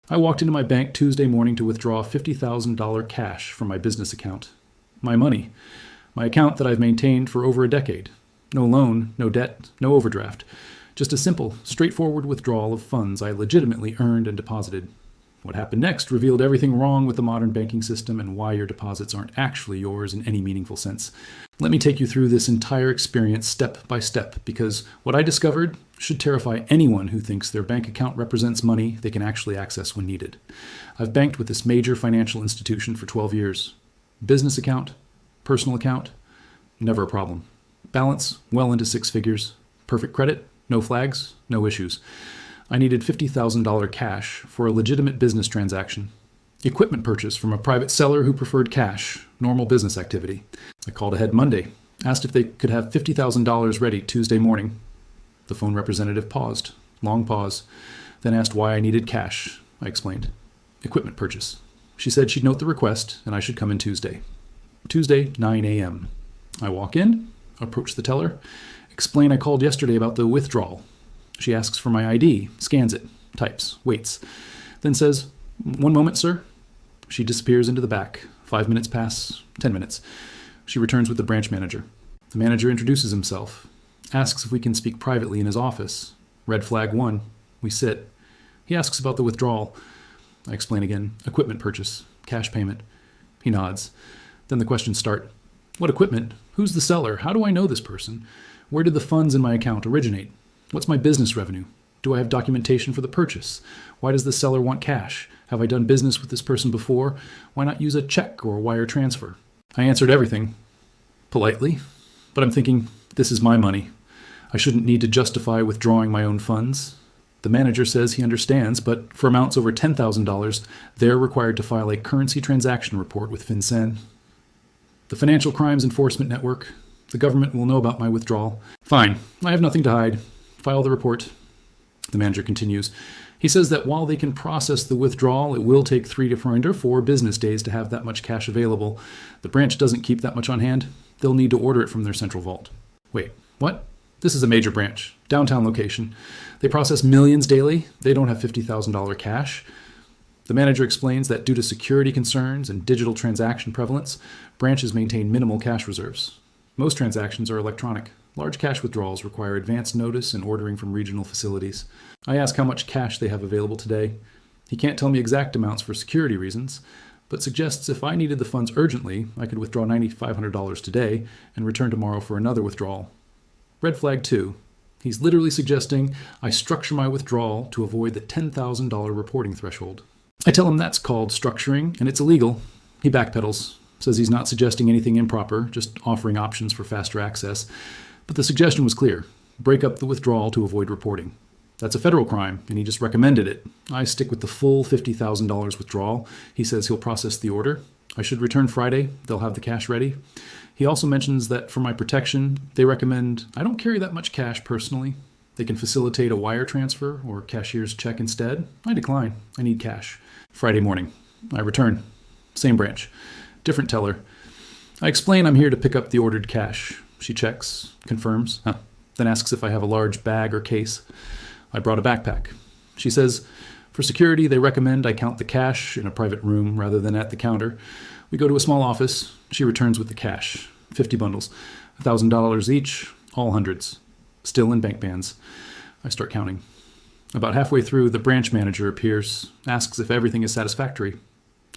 I walked into my bank Tuesday morning to withdraw $50,000 cash from my business account. My money. My account that I've maintained for over a decade. No loan, no debt, no overdraft. Just a simple, straightforward withdrawal of funds I legitimately earned and deposited. What happened next revealed everything wrong with the modern banking system and why your deposits aren't actually yours in any meaningful sense. Let me take you through this entire experience step by step, because what I discovered should terrify anyone who thinks their bank account represents money they can actually access when needed. I've banked with this major financial institution for 12 years. Business account, personal account, never a problem. Balance well into six figures. Perfect credit, no flags, no issues. I needed $50,000 cash for a legitimate business transaction. Equipment purchase from a private seller who preferred cash, normal business activity. I called ahead Monday, asked if they could have $50,000 ready Tuesday morning. The phone representative paused, long pause, then asked why I needed cash. I explained. Equipment purchase. She said she'd note the request and I should come in Tuesday. Tuesday, 9 a.m. I walk in, approach the teller, explain I called yesterday about the withdrawal. She asks for my ID, scans it, types, waits, then says, "One moment, sir." She disappears into the back. 5 minutes pass, 10 minutes. She returns with the branch manager. The manager introduces himself, asks if we can speak privately in his office. Red flag 1. We sit. He asks about the withdrawal. I explain again. Equipment purchase, cash payment. He nods. Then the questions start. What equipment? Who's the seller? How do I know this person? Where did the funds in my account originate? What's my business revenue? Do I have documentation for the purchase? Why does the seller want cash? Have I done business with this person before? Why not use a check or wire transfer? I answered everything, politely, but I'm thinking, this is my money. I shouldn't need to justify withdrawing my own funds. The manager says he understands, but for amounts over $10,000, they're required to file a currency transaction report with FinCEN. The Financial Crimes Enforcement Network. The government will know about my withdrawal. Fine, I have nothing to hide. File the report. The manager continues. He says that while they can process the withdrawal, it will take 3 to 4 business days to have that much cash available. The branch doesn't keep that much on hand. They'll need to order it from their central vault. Wait, what? This is a major branch, downtown location. They process millions daily. They don't have $50,000 cash. The manager explains that due to security concerns and digital transaction prevalence, branches maintain minimal cash reserves. Most transactions are electronic. Large cash withdrawals require advance notice and ordering from regional facilities. I ask how much cash they have available today. He can't tell me exact amounts for security reasons, but suggests if I needed the funds urgently, I could withdraw $9,500 today and return tomorrow for another withdrawal. Red flag 2. He's literally suggesting I structure my withdrawal to avoid the $10,000 reporting threshold. I tell him that's called structuring and it's illegal. He backpedals, says he's not suggesting anything improper, just offering options for faster access. But the suggestion was clear. Break up the withdrawal to avoid reporting. That's a federal crime, and he just recommended it. I stick with the full $50,000 withdrawal. He says he'll process the order. I should return Friday. They'll have the cash ready. He also mentions that for my protection, they recommend I don't carry that much cash personally. They can facilitate a wire transfer or cashier's check instead. I decline. I need cash. Friday morning. I return. Same branch. Different teller. I explain I'm here to pick up the ordered cash. She checks, confirms, then asks if I have a large bag or case. I brought a backpack. She says, for security, they recommend I count the cash in a private room rather than at the counter. We go to a small office. She returns with the cash. 50 bundles. $1,000 each, all hundreds. Still in bank bands. I start counting. About halfway through, the branch manager appears, asks if everything is satisfactory.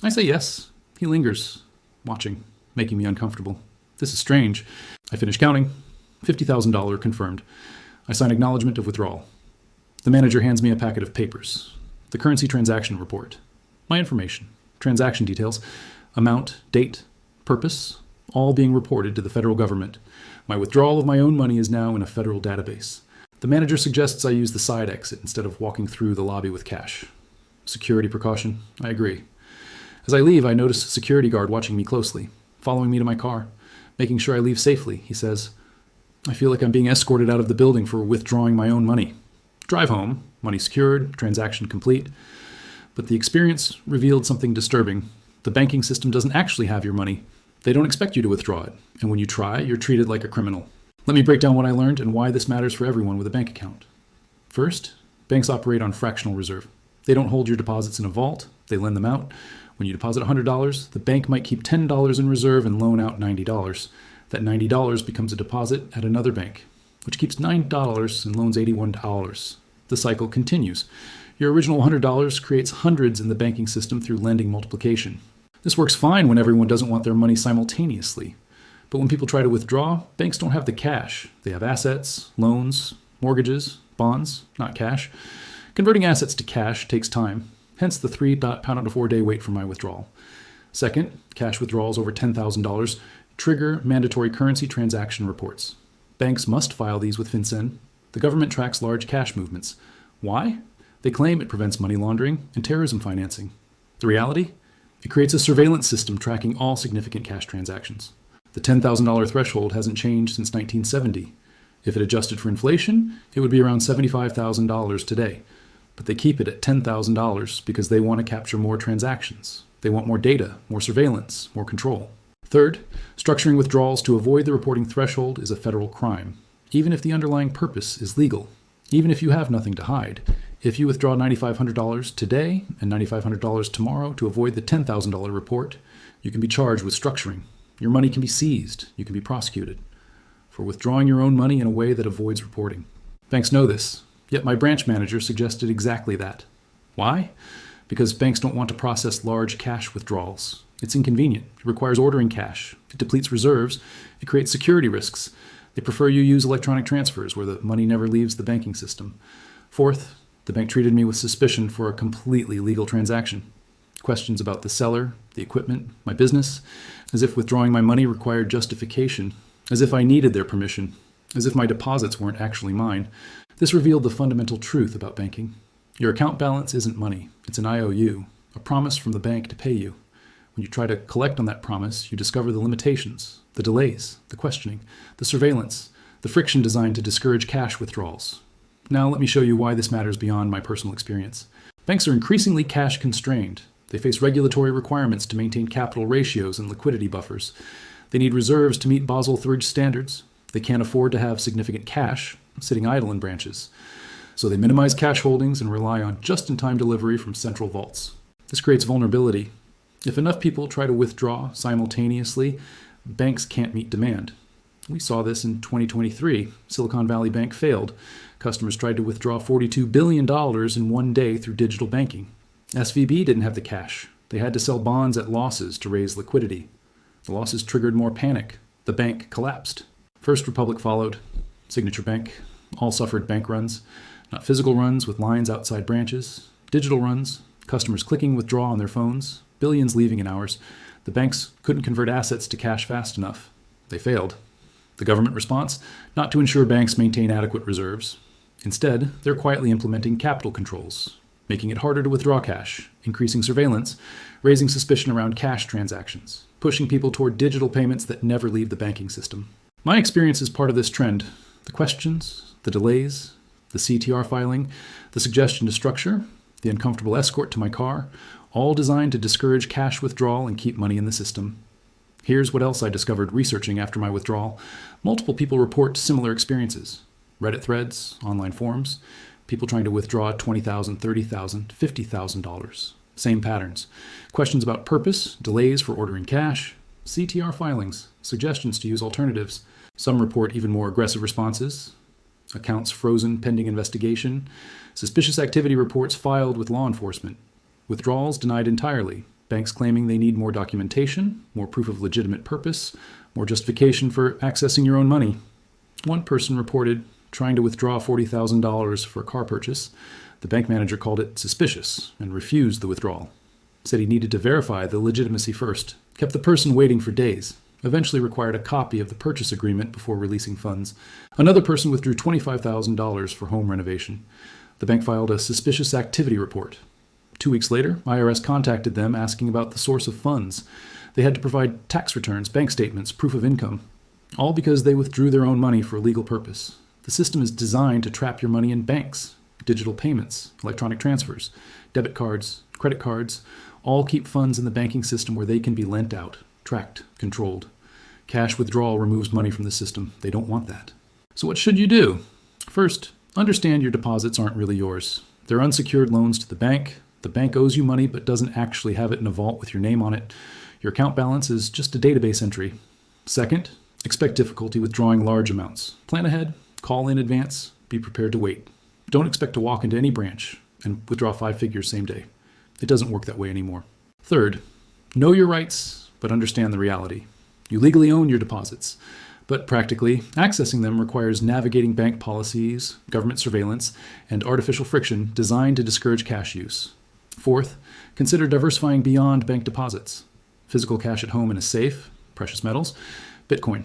I say yes. He lingers, watching, making me uncomfortable. This is strange. I finish counting. $50,000 confirmed. I sign acknowledgement of withdrawal. The manager hands me a packet of papers. The currency transaction report. My information. Transaction details. Amount, date, purpose, all being reported to the federal government. My withdrawal of my own money is now in a federal database. The manager suggests I use the side exit instead of walking through the lobby with cash. Security precaution. I agree. As I leave, I notice a security guard watching me closely, following me to my car. Making sure I leave safely, he says. I feel like I'm being escorted out of the building for withdrawing my own money. Drive home, money secured, transaction complete. But the experience revealed something disturbing. The banking system doesn't actually have your money. They don't expect you to withdraw it. And when you try, you're treated like a criminal. Let me break down what I learned and why this matters for everyone with a bank account. First, banks operate on fractional reserve. They don't hold your deposits in a vault, they lend them out. When you deposit $100, the bank might keep $10 in reserve and loan out $90. That $90 becomes a deposit at another bank, which keeps $9 and loans $81. The cycle continues. Your original $100 creates hundreds in the banking system through lending multiplication. This works fine when everyone doesn't want their money simultaneously. But when people try to withdraw, banks don't have the cash. They have assets, loans, mortgages, bonds, not cash. Converting assets to cash takes time, hence the 3.pound to 4 day wait for my withdrawal. Second, cash withdrawals over $10,000 trigger mandatory currency transaction reports. Banks must file these with FinCEN. The government tracks large cash movements. Why? They claim it prevents money laundering and terrorism financing. The reality? It creates a surveillance system tracking all significant cash transactions. The $10,000 threshold hasn't changed since 1970. If it adjusted for inflation, it would be around $75,000 today. But they keep it at $10,000 because they want to capture more transactions. They want more data, more surveillance, more control. Third, structuring withdrawals to avoid the reporting threshold is a federal crime, even if the underlying purpose is legal, even if you have nothing to hide. If you withdraw $9,500 today and $9,500 tomorrow to avoid the $10,000 report, you can be charged with structuring. Your money can be seized. You can be prosecuted for withdrawing your own money in a way that avoids reporting. Banks know this, yet my branch manager suggested exactly that. Why? Because banks don't want to process large cash withdrawals. It's inconvenient. It requires ordering cash. It depletes reserves. It creates security risks. They prefer you use electronic transfers where the money never leaves the banking system. Fourth, the bank treated me with suspicion for a completely legal transaction. Questions about the seller, the equipment, my business, as if withdrawing my money required justification, as if I needed their permission, as if my deposits weren't actually mine. This revealed the fundamental truth about banking. Your account balance isn't money. It's an IOU, a promise from the bank to pay you. When you try to collect on that promise, you discover the limitations, the delays, the questioning, the surveillance, the friction designed to discourage cash withdrawals. Now let me show you why this matters beyond my personal experience. Banks are increasingly cash constrained. They face regulatory requirements to maintain capital ratios and liquidity buffers. They need reserves to meet Basel III standards. They can't afford to have significant cash sitting idle in branches. So they minimize cash holdings and rely on just-in-time delivery from central vaults. This creates vulnerability. If enough people try to withdraw simultaneously, banks can't meet demand. We saw this in 2023. Silicon Valley Bank failed. Customers tried to withdraw $42 billion in one day through digital banking. SVB didn't have the cash. They had to sell bonds at losses to raise liquidity. The losses triggered more panic. The bank collapsed. First Republic followed. Signature Bank. All suffered bank runs. Not physical runs with lines outside branches. Digital runs. Customers clicking withdraw on their phones. Billions leaving in hours. The banks couldn't convert assets to cash fast enough. They failed. The government response? Not to ensure banks maintain adequate reserves. Instead, they're quietly implementing capital controls, making it harder to withdraw cash, increasing surveillance, raising suspicion around cash transactions, pushing people toward digital payments that never leave the banking system. My experience is part of this trend. The questions, the delays, the CTR filing, the suggestion to structure, the uncomfortable escort to my car, all designed to discourage cash withdrawal and keep money in the system. Here's what else I discovered researching after my withdrawal. Multiple people report similar experiences. Reddit threads, online forums, people trying to withdraw $20,000, $30,000, $50,000. Same patterns. Questions about purpose, delays for ordering cash, CTR filings, suggestions to use alternatives. Some report even more aggressive responses. Accounts frozen pending investigation. Suspicious activity reports filed with law enforcement. Withdrawals denied entirely. Banks claiming they need more documentation, more proof of legitimate purpose, more justification for accessing your own money. One person reported trying to withdraw $40,000 for a car purchase. The bank manager called it suspicious and refused the withdrawal. Said he needed to verify the legitimacy first. Kept the person waiting for days. Eventually required a copy of the purchase agreement before releasing funds. Another person withdrew $25,000 for home renovation. The bank filed a suspicious activity report. 2 weeks later, IRS contacted them asking about the source of funds. They had to provide tax returns, bank statements, proof of income, all because they withdrew their own money for a legal purpose. The system is designed to trap your money in banks, digital payments, electronic transfers, debit cards, credit cards, all keep funds in the banking system where they can be lent out, tracked, controlled. Cash withdrawal removes money from the system. They don't want that. So what should you do? First, understand your deposits aren't really yours. They're unsecured loans to the bank. The bank owes you money but doesn't actually have it in a vault with your name on it. Your account balance is just a database entry. Second, expect difficulty withdrawing large amounts. Plan ahead, call in advance, be prepared to wait. Don't expect to walk into any branch and withdraw 5 figures same day. It doesn't work that way anymore. Third, know your rights, but understand the reality. You legally own your deposits, but practically, accessing them requires navigating bank policies, government surveillance, and artificial friction designed to discourage cash use. Fourth, consider diversifying beyond bank deposits. Physical cash at home in a safe, precious metals, Bitcoin.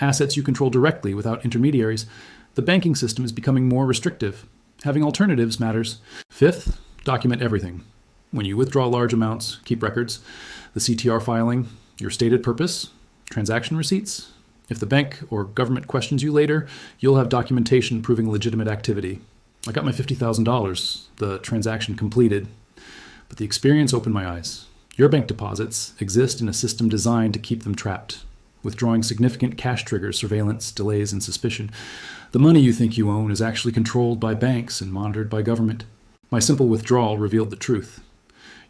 Assets you control directly without intermediaries. The banking system is becoming more restrictive. Having alternatives matters. Fifth, document everything. When you withdraw large amounts, keep records, the CTR filing, your stated purpose, transaction receipts. If the bank or government questions you later, you'll have documentation proving legitimate activity. I got my $50,000, the transaction completed, but the experience opened my eyes. Your bank deposits exist in a system designed to keep them trapped, withdrawing significant cash triggers surveillance, delays, and suspicion. The money you think you own is actually controlled by banks and monitored by government. My simple withdrawal revealed the truth.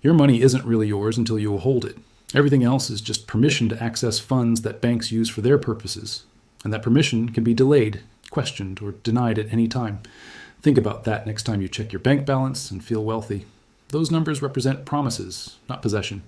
Your money isn't really yours until you hold it. Everything else is just permission to access funds that banks use for their purposes, and that permission can be delayed, questioned, or denied at any time. Think about that next time you check your bank balance and feel wealthy. Those numbers represent promises, not possession.